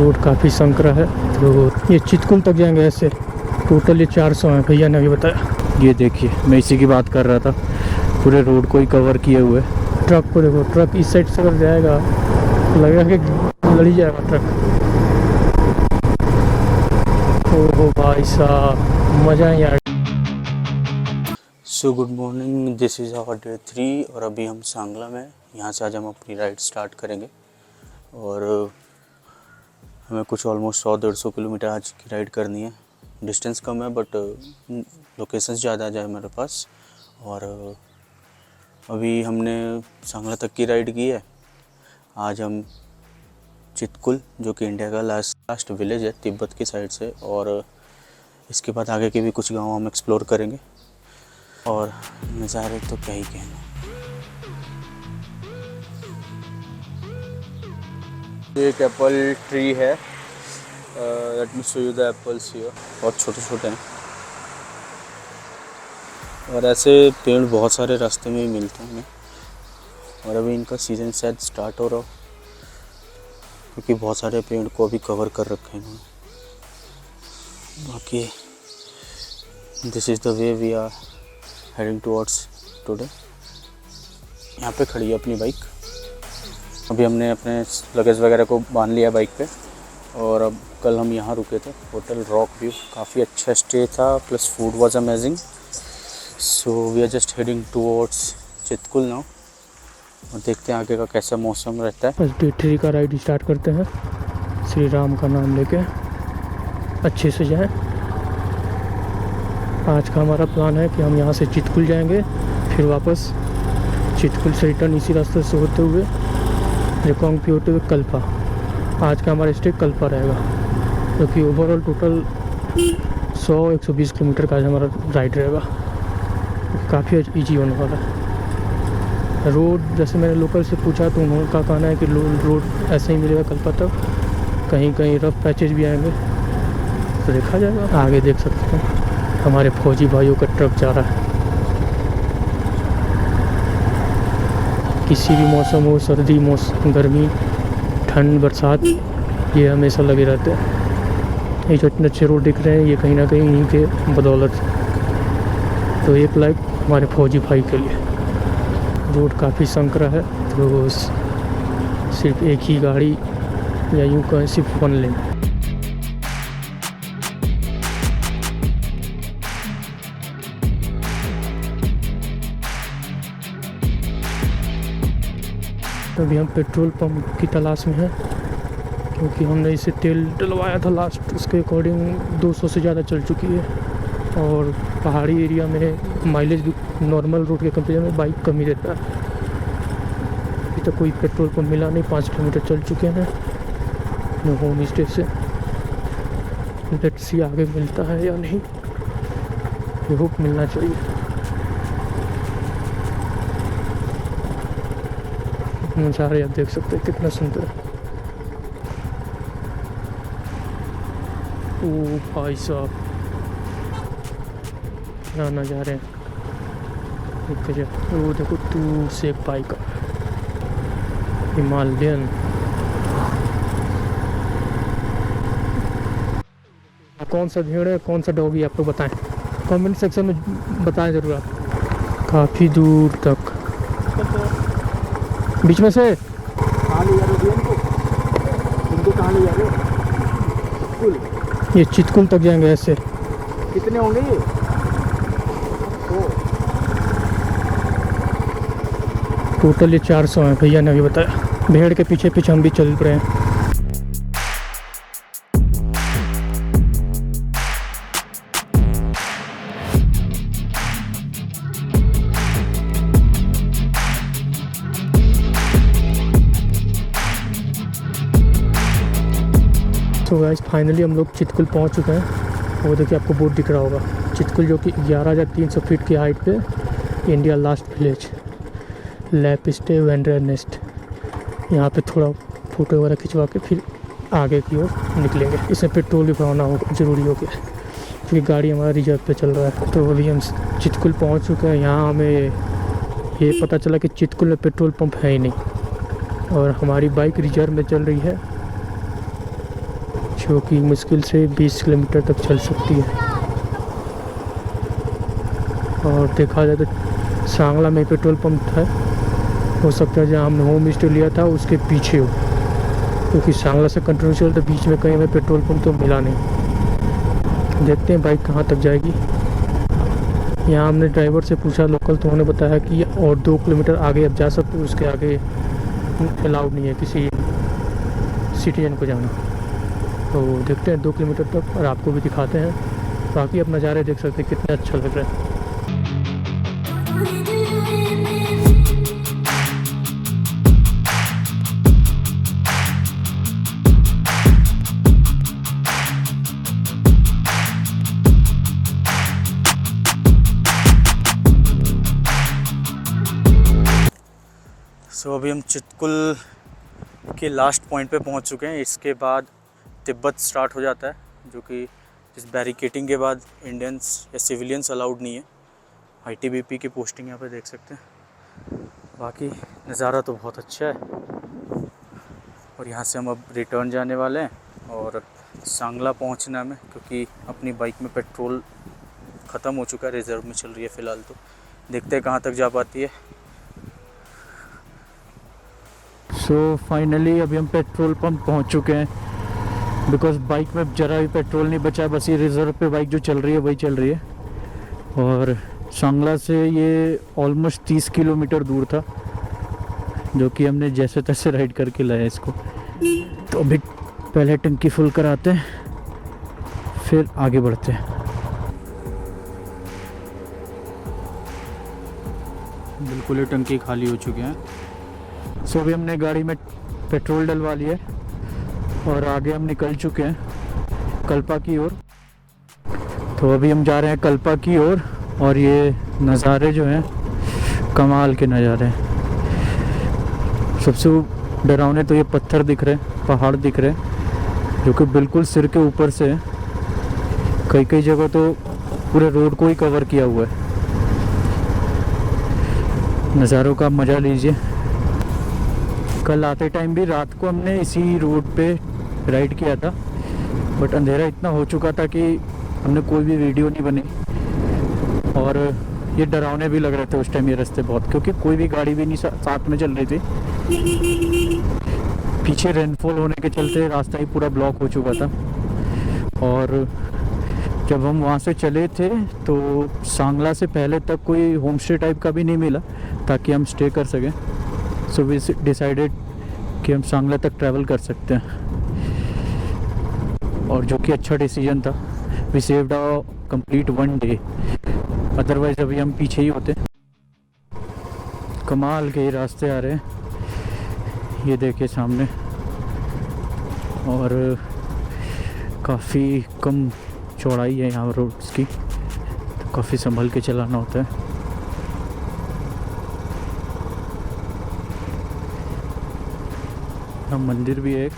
Road काफ़ी संकरा है। तो ये चितकुल तक जाएंगे ऐसे। टोटल ये 400 है, भैया ने अभी बताया। ये देखिए, मैं इसी की बात कर रहा था, पूरे रोड को ही कवर किए हुए। ट्रक को देखो, ट्रक इस साइड से अगर जाएगा लगेगा कि लड़ ही जाएगा ट्रक। ओहो भाई साहब, मज़ा ही यार। So good morning, this is our day 3 और अभी हम सांगला में। यहाँ से आज हम अपनी राइड स्टार्ट करेंगे और हमें कुछ ऑलमोस्ट 100-150 किलोमीटर आज की राइड करनी है। डिस्टेंस कम है बट लोकेशंस ज़्यादा है हमारे पास। और अभी हमने सांगला तक की राइड की है। आज हम चितकुल, जो कि इंडिया का लास्ट विलेज है तिब्बत की साइड से, और इसके बाद आगे के भी कुछ गांव हम एक्सप्लोर करेंगे। और नज़ारे तो क्या ही कहना। ये एक एप्पल ट्री है। Let me show you the apples here. बहुत छोटे छोटे हैं और ऐसे पेड़ बहुत सारे रास्ते में ही मिलते हैं हमें। और अभी इनका सीज़न शायद स्टार्ट हो रहा हो, क्योंकि बहुत सारे पेड़ को अभी कवर कर रखे हैं इन्होंने। बाकी this is the way we are heading towards today. यहाँ पे खड़ी है अपनी बाइक। अभी हमने अपने लगेज वगैरह को बांध लिया बाइक पे। और अब कल हम यहाँ रुके थे, होटल रॉक व्यू। काफ़ी अच्छा स्टे था, plus food was amazing. So we are just heading towards Chitkul now और देखते हैं आगे का कैसा मौसम रहता है। बस डे 3 का राइड स्टार्ट करते हैं, श्री राम का नाम लेके अच्छे से जाएं। आज का हमारा प्लान है कि हम यहाँ से चितकुल जाएंगे, फिर वापस चितकुल से रिटर्न इसी रास्ते से होते हुए रिकांगपिओ होते हुए कल्पा। आज का हमारा स्टे कल्पा रहेगा, क्योंकि ओवरऑल टोटल 100-120 किलोमीटर का आज हमारा राइड रहेगा। काफ़ी इजी होने वाला है। रोड जैसे मैंने लोकल से पूछा तो उनका कहना है कि रोड ऐसे ही मिलेगा कल्पा तक, कहीं कहीं रफ पैचेज भी आएंगे, तो देखा जाएगा। आगे देख सकते हैं हमारे फौजी भाइयों का ट्रक जा रहा है। किसी भी मौसम हो, सर्दी मौसम, गर्मी, ठंड, बरसात, ये हमेशा लगे रहते हैं। ये जो इतने अच्छे रोड दिख रहे हैं, ये कहीं ना कहीं इन्हीं के बदौलत। तो एक लाइक हमारे फौजी भाई के लिए। रोड काफ़ी संकरा है, तो सिर्फ एक ही गाड़ी, या यूँ कहें सिर्फ 1 लेन। अभी हम पेट्रोल पंप की तलाश में हैं, क्योंकि हमने इसे तेल डलवाया था लास्ट, उसके अकॉर्डिंग 200 से ज़्यादा चल चुकी है। और पहाड़ी एरिया में माइलेज भी नॉर्मल रोड के कंपेरिजन में बाइक कम ही देता है। अभी तक कोई पेट्रोल पंप मिला नहीं। 5 किलोमीटर चल चुके हैं होम स्टे से। लेट्स सी आगे मिलता है या नहीं, आई होप मिलना चाहिए। नज़ारे आप देख सकते हैं कितना सुंदर है। ओ भाई साहब, क्या नज़ारे हैं। वो देखो दूर से एक बाइक हिमालयन। कौन सा भेड़ है, कौन सा डॉगी, आप लोग बताएं, कमेंट सेक्शन में बताएं ज़रूर आप। काफ़ी दूर तक बीच में से कहाँ ले जा रहे हो इनको कहाँ ले जा रहे हो? ये चितकुल तक जाएंगे ऐसे। कितने होंगे ये? टोटल ये 400 हैं, भैया ने अभी बताया। भेड़ के पीछे पीछे हम भी चल रहे हैं। तो गाइस फाइनली हम लोग चितकुल पहुंच चुके हैं। वो देखिए, आपको बोर्ड दिख रहा होगा, चितकुल, जो कि 11,300 फीट की हाइट पे India last village, lap stay vendor nest. यहाँ पे थोड़ा फ़ोटो वगैरह खिंचवा के फिर आगे की ओर निकलेंगे। इसमें पेट्रोल भी भरवाना होगा, ज़रूरी हो गया, क्योंकि गाड़ी हमारा रिजर्व पे चल रहा है। तो अभी हम चितकुल पहुँच चुके हैं। यहाँ हमें ये पता चला कि चितकुल में पेट्रोल पंप है ही नहीं, और हमारी बाइक रिजर्व में चल रही है। जो कि मुश्किल से 20 किलोमीटर तक चल सकती है। और देखा जाए तो सांगला में पेट्रोल पंप है, हो सकता है जहाँ हमने होम स्टे लिया था उसके पीछे हो, क्योंकि सांगला से कंटिन्यू चल तो बीच में कहीं हमें पेट्रोल पंप तो मिला नहीं। देखते हैं बाइक कहाँ तक जाएगी। यहाँ हमने ड्राइवर से पूछा लोकल, तो उन्होंने बताया कि और 2 किलोमीटर आगे अब जा सकते हो, उसके आगे अलाउड नहीं है किसी सिटीजन को जाना। तो देखते हैं 2 किलोमीटर तक और आपको भी दिखाते हैं। बाकी अब नज़ारे देख सकते हैं कितने अच्छा लग रहा है। सो अभी हम चितकुल के लास्ट पॉइंट पे पहुंच चुके हैं। इसके बाद तिब्बत स्टार्ट हो जाता है, जो कि इस बैरिकेटिंग के बाद इंडियंस या सिविलियंस अलाउड नहीं है। आईटीबीपी की पोस्टिंग यहाँ पे देख सकते हैं। बाकी नज़ारा तो बहुत अच्छा है। और यहाँ से हम अब रिटर्न जाने वाले हैं और सांगला पहुँचना है हमें, क्योंकि अपनी बाइक में पेट्रोल ख़त्म हो चुका है, रिज़र्व में चल रही है फ़िलहाल। तो देखते हैं कहाँ तक जा पाती है। सो फाइनली अभी हम पेट्रोल पंप पहुंच चुके हैं, बिकॉज़ बाइक में ज़रा भी पेट्रोल नहीं बचा, बस ये रिज़र्व पे बाइक जो चल रही है वही चल रही है। और सांगला से ये ऑलमोस्ट 30 किलोमीटर दूर था, जो कि हमने जैसे तैसे राइड करके लाया इसको। तो अभी पहले टंकी फुल कराते हैं, फिर आगे बढ़ते हैं। बिल्कुल ही टंकी खाली हो चुकी है। सो अभी हमने गाड़ी में पेट्रोल डलवा लिया है और आगे हम निकल चुके हैं कल्पा की ओर। तो अभी हम जा रहे हैं कल्पा की ओर और ये नज़ारे जो हैं कमाल के नज़ारे हैं। सबसे डरावने तो ये पत्थर दिख रहे हैं, पहाड़ दिख रहे हैं, जो कि बिल्कुल सिर के ऊपर से है। कई कई जगह तो पूरे रोड को ही कवर किया हुआ है। नज़ारों का मज़ा लीजिए। कल आते टाइम भी रात को हमने इसी रोड पे राइड किया था, बट अंधेरा इतना हो चुका था कि हमने कोई भी वीडियो नहीं बनी। और ये डरावने भी लग रहे थे उस टाइम ये रास्ते बहुत, क्योंकि कोई भी गाड़ी भी नहीं साथ में चल रही थी। पीछे रेनफॉल होने के चलते रास्ता ही पूरा ब्लॉक हो चुका था। और जब हम वहाँ से चले थे तो सांगला से पहले तक कोई होम स्टे टाइप का भी नहीं मिला ताकि हम स्टे कर सकें। सो वी डिसाइडेड कि हम सांगला तक ट्रैवल कर सकते हैं, और जो कि अच्छा डिसीजन था। We saved a complete 1 day, otherwise अभी हम पीछे ही होते। कमाल के रास्ते आ रहे हैं, ये देखिए सामने। और काफ़ी कम चौड़ाई है यहाँ रोड्स की, तो काफ़ी संभल के चलाना होता है। हम मंदिर भी है एक,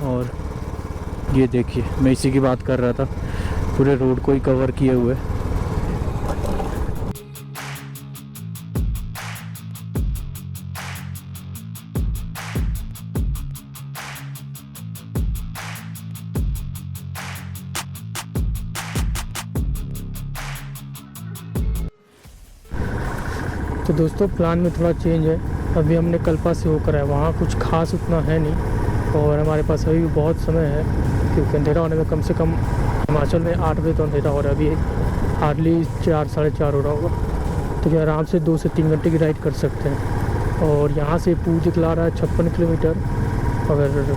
और ये देखिए मैं इसी की बात कर रहा था, पूरे रोड को ही कवर किए हुए। तो दोस्तों प्लान में थोड़ा चेंज है। अभी हमने कल्पा से होकर है, वहाँ कुछ खास उतना है नहीं, और हमारे पास अभी भी बहुत समय है, क्योंकि अंधेरा होने में कम से कम हिमाचल में 8 बजे तो अंधेरा हो रहा है। अभी हार्डली 4 साढ़े 4 हो रहा होगा, तो क्या आराम से 2 से 3 घंटे की राइड कर सकते हैं। और यहाँ से पू दिखला रहा है 56 किलोमीटर। अगर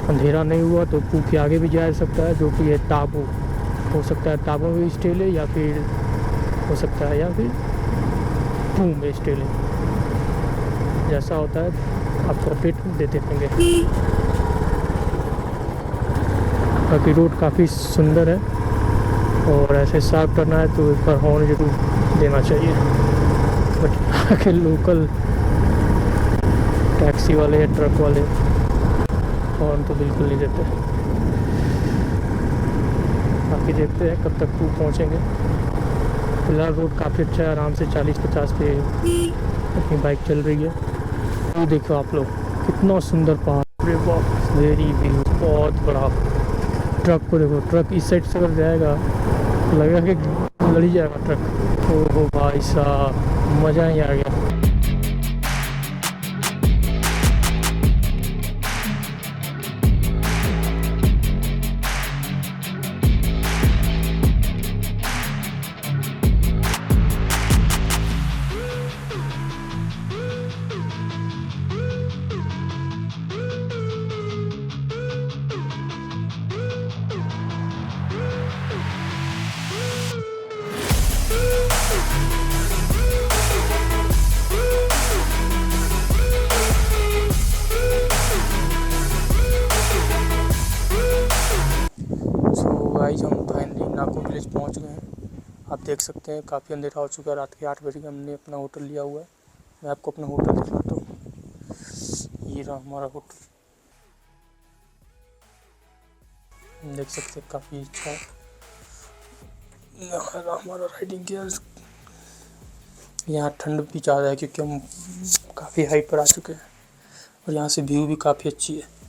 अंधेरा नहीं हुआ तो पू के आगे भी जा सकता है, जो कि है टाबू। हो सकता है टाबू में स्टे ले, या फिर हो सकता है या फिर पू में स्टे ले, जैसा होता है आपको अपडेट देते रहेंगे। बाकी रोड काफ़ी सुंदर है, और ऐसे साफ करना है तो एक बार हॉर्न जरूर देना चाहिए। बट आगे लोकल टैक्सी वाले या ट्रक वाले हॉर्न तो बिल्कुल नहीं देते। बाकी देखते हैं कब तक पहुँचेंगे। फिलहाल रोड काफ़ी अच्छा है, आराम से 40-50 पे अपनी बाइक चल रही है। ये देखो आप लोग, कितना सुंदर पहाड़। अरे वाह वेरी व्यू, बहुत बड़ा। ट्रक को देखो, ट्रक इस साइड से अगर जाएगा तो लगेगा कि लड़ ही जाएगा ट्रक। ओहो भाई साहब, मज़ा ही आ गया। गाइस हम फाइनली नाको विलेज पहुंच गए हैं। आप देख सकते हैं काफ़ी अंधेरा हो चुका है, रात के 8 बजे हमने अपना होटल लिया हुआ है। मैं आपको अपना होटल दिखाता हूँ। ये रहा हमारा होटल, देख सकते हैं काफ़ी अच्छा है। यहाँ रहा हमारा राइडिंग गियर। यहाँ ठंड भी ज़्यादा है क्योंकि हम काफ़ी हाइट पर आ चुके हैं और यहाँ से व्यू भी काफ़ी अच्छी है।